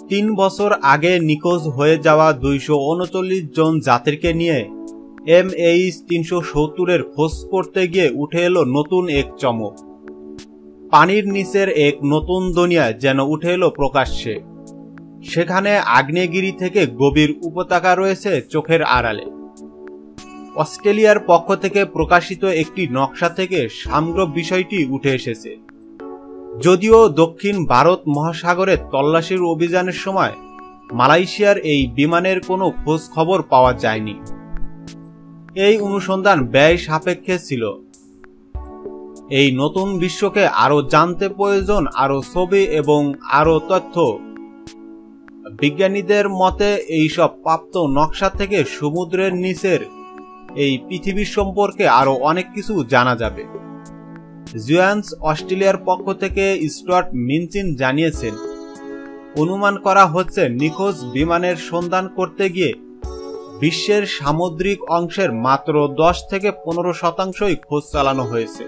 3 বছর আগে নিখোঁজ হয়ে যাওয়া 239 জন যাত্রীকে নিয়ে MH370 খোঁজ করতে গিয়ে উঠে এলো নতুন এক চমক। পানির নিচের এক নতুন দুনিয়া যেন উঠে এলো প্রকাশ্যে। সেখানে আগ্নেয়গিরি থেকে গভীর উপত্যকা রয়েছে চোখের আড়ালে। অস্ট্রেলিয়ার পক্ষ থেকে প্রকাশিত একটি নকশা থেকে সমগ্র বিষয়টি উঠে এসেছে। যদিও দক্ষিণ ভারত মহাসাগরে তল্লাশির অভিযানের সময় মালয়েশিয়ার এই বিমানের কোনো খোঁজ খবর পাওয়া যায়নি। এই অনুসন্ধান ব্যয় সাপেক্ষে ছিল। এই নতুন বিশ্বকে আরো জানতে প্রয়োজন আরো ছবি এবং আরো তথ্য। বিজ্ঞানীদের মতে এইসব প্রাপ্ত নকশা থেকে সমুদ্রের নিচের এই পৃথিবী সম্পর্কে আরো অনেক কিছু জানা যাবে। জুয়ান্স অস্ট্রেলিয়ার পক্ষ থেকে স্টুয়ার্ট মিনচিন জানিয়েছেন, অনুমান করা হচ্ছে নিখোঁজ বিমানের সন্ধান করতে গিয়ে বিশ্বের সামুদ্রিক অংশের মাত্র 10 থেকে 15% খোঁজ চালানো হয়েছে।